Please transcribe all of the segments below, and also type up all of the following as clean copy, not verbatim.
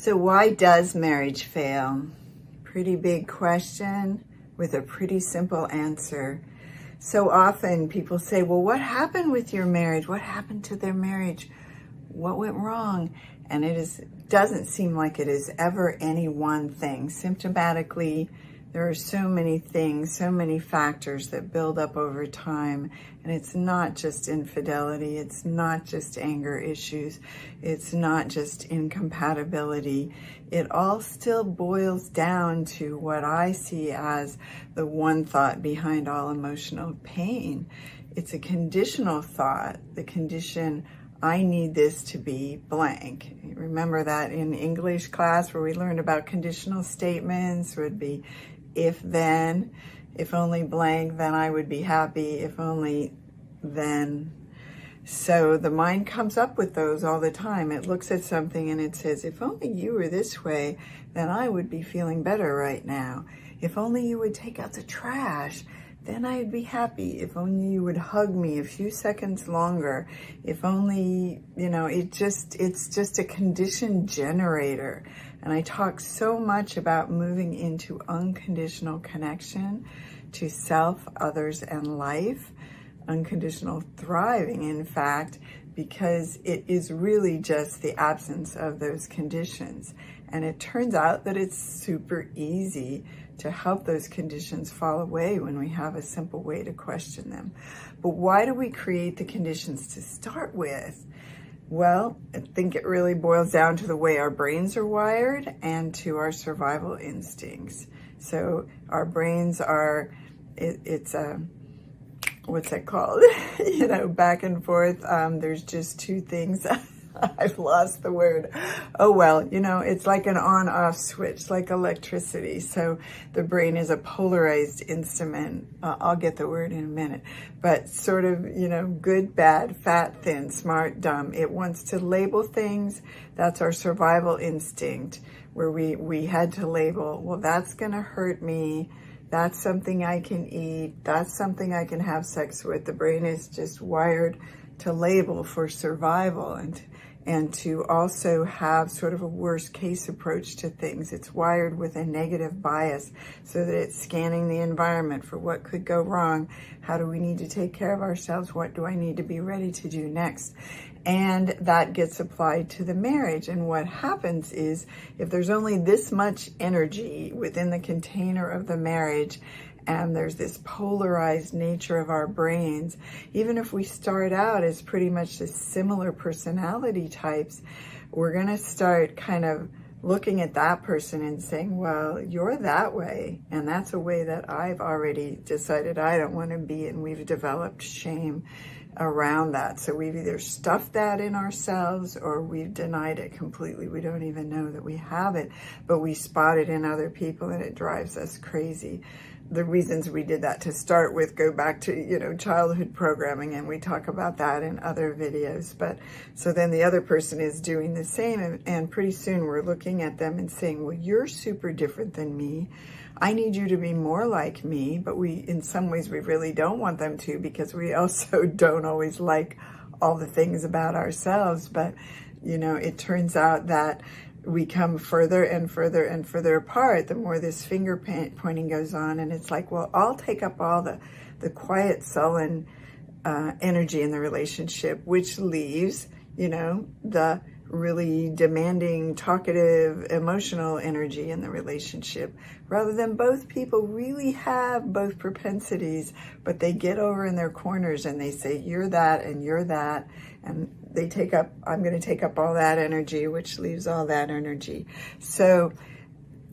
So why does marriage fail? Pretty big question with a pretty simple answer. So often people say, well, what happened with your marriage? What happened to their marriage? What went wrong? And doesn't seem like it is ever any one thing. Symptomatically, there are so many things, so many factors that build up over time. And it's not just infidelity. It's not just anger issues. It's not just incompatibility. It all still boils down to what I see as the one thought behind all emotional pain. It's a conditional thought, the condition, I need this to be blank. Remember that in English class where we learned about conditional statements would be if then, if only blank, then I would be happy, if only then. So the mind comes up with those all the time. It looks at something and it says, if only you were this way, then I would be feeling better right now. If only you would take out the trash, then I'd be happy. If only you would hug me a few seconds longer. If only, it's just a condition generator. And I talk so much about moving into unconditional connection to self, others, and life. Unconditional thriving, in fact, because it is really just the absence of those conditions. And it turns out that it's super easy to help those conditions fall away when we have a simple way to question them. But why do we create the conditions to start with? Well, I think it really boils down to the way our brains are wired and to our survival instincts. So our brains are, what's that called? Back and forth. There's just two things. I've lost the word. Oh, well, it's like an on-off switch, like electricity. So the brain is a polarized instrument. I'll get the word in a minute. But sort of, good, bad, fat, thin, smart, dumb. It wants to label things. That's our survival instinct, where we had to label, well, that's going to hurt me. That's something I can eat. That's something I can have sex with. The brain is just wired to label for survival and to also have sort of a worst case approach to things. It's wired with a negative bias so that it's scanning the environment for what could go wrong. How do we need to take care of ourselves? What do I need to be ready to do next? And that gets applied to the marriage. And what happens is if there's only this much energy within the container of the marriage, and there's this polarized nature of our brains, even if we start out as pretty much the similar personality types, we're going to start kind of looking at that person and saying, well, you're that way, and that's a way that I've already decided I don't want to be, and we've developed shame around that. So we've either stuffed that in ourselves or we've denied it completely. We don't even know that we have it, but we spot it in other people and it drives us crazy. The reasons we did that to start with go back to, childhood programming, and we talk about that in other videos. But so then the other person is doing the same, and pretty soon we're looking at them and saying, well, you're super different than me. I need you to be more like me. But in some ways, we really don't want them to, because we also don't always like all the things about ourselves. But, it turns out that we come further and further and further apart the more this finger pointing goes on. And it's like, well, I'll take up all the quiet, sullen energy in the relationship, which leaves, the really demanding, talkative, emotional energy in the relationship, rather than both people really have both propensities, but they get over in their corners and they say, you're that and you're that. And I'm going to take up all that energy, which leaves all that energy. So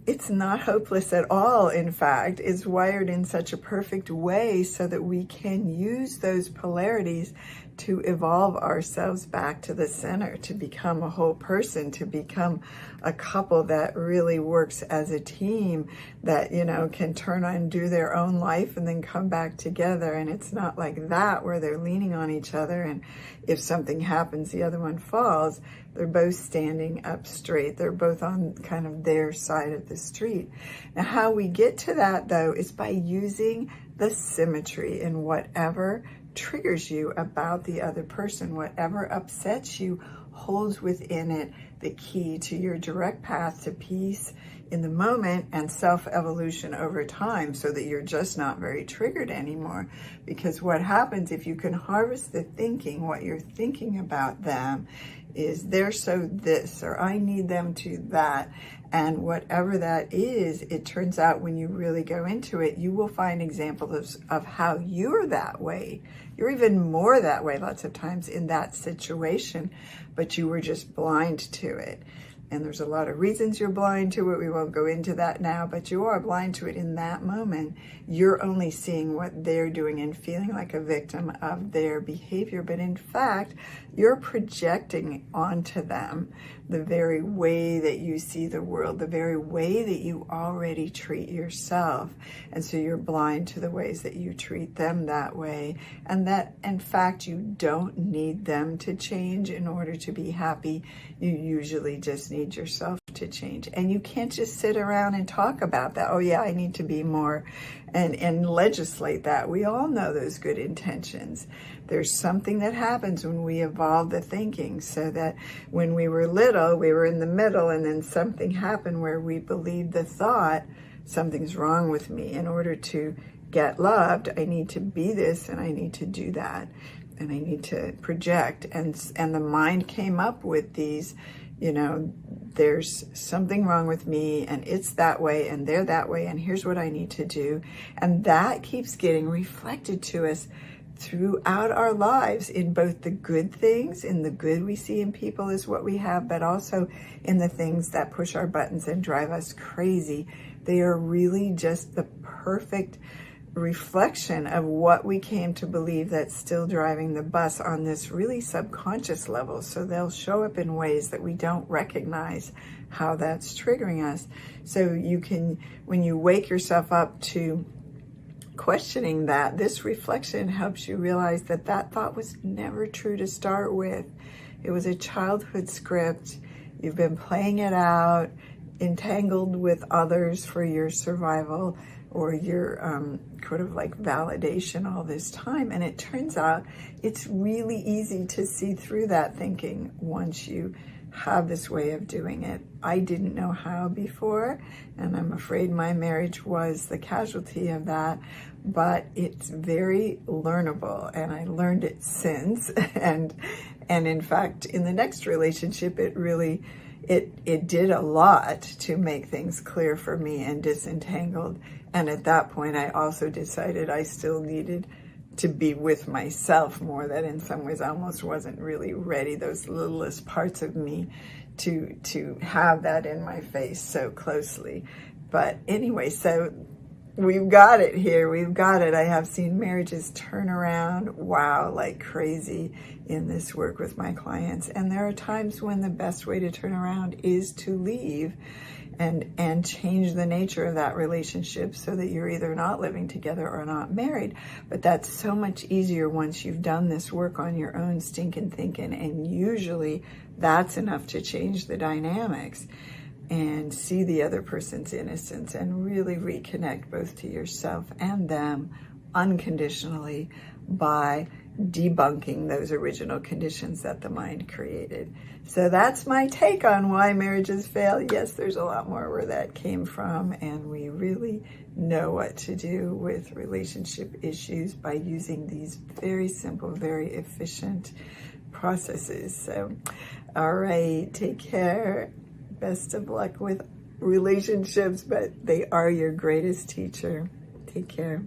it's not hopeless at all. In fact, it's wired in such a perfect way so that we can use those polarities to evolve ourselves back to the center, to become a whole person, to become a couple that really works as a team, that, can turn on, do their own life and then come back together. And it's not like that where they're leaning on each other, and if something happens, the other one falls. They're both standing up straight. They're both on kind of their side of the street. Now, how we get to that, though, is by using the symmetry in whatever triggers you about the other person, whatever upsets you, holds within it the key to your direct path to peace in the moment and self-evolution over time, so that you're just not very triggered anymore. Because what happens if you can harvest the thinking, what you're thinking about them is they're so this, or I need them to that. And whatever that is, it turns out when you really go into it, you will find examples of how you're that way. You're even more that way lots of times in that situation, but you were just blind to it. And there's a lot of reasons you're blind to it. We won't go into that now, but you are blind to it in that moment. You're only seeing what they're doing and feeling like a victim of their behavior. But in fact, you're projecting onto them the very way that you see the world, the very way that you already treat yourself. And so you're blind to the ways that you treat them that way. And that, in fact, you don't need them to change in order to be happy. You usually just need yourself to change. And you can't just sit around and talk about that. Oh yeah, I need to be more, and legislate that. We all know those good intentions. There's something that happens when we evolve the thinking, so that when we were little, we were in the middle, and then something happened where we believed the thought, something's wrong with me. In order to get loved, I need to be this and I need to do that. And I need to project. And the mind came up with these, there's something wrong with me, and it's that way, and they're that way, and here's what I need to do. And that keeps getting reflected to us throughout our lives, in both the good things, in the good we see in people is what we have, but also in the things that push our buttons and drive us crazy. They are really just the perfect reflection of what we came to believe that's still driving the bus on this really subconscious level. So they'll show up in ways that we don't recognize how that's triggering us. So you can, when you wake yourself up to questioning that, this reflection helps you realize that that thought was never true to start with. It was a childhood script. You've been playing it out, entangled with others for your survival or your kind of like validation all this time. And it turns out it's really easy to see through that thinking once you have this way of doing it. I didn't know how before, and I'm afraid my marriage was the casualty of that, but it's very learnable, and I learned it since. And in fact, in the next relationship, it really, it did a lot to make things clear for me and disentangled. And at that point, I also decided I still needed to be with myself more, that in some ways I almost wasn't really ready, those littlest parts of me, to have that in my face so closely. But anyway, so we've got it here. We've got it. I have seen marriages turn around, wow, like crazy in this work with my clients. And there are times when the best way to turn around is to leave and change the nature of that relationship so that you're either not living together or not married. But that's so much easier once you've done this work on your own stinking thinking. And usually that's enough to change the dynamics and see the other person's innocence and really reconnect both to yourself and them unconditionally by debunking those original conditions that the mind created. So that's my take on why marriages fail. Yes, there's a lot more where that came from, and we really know what to do with relationship issues by using these very simple, very efficient processes. So, all right, take care. Best of luck with relationships, but they are your greatest teacher. Take care.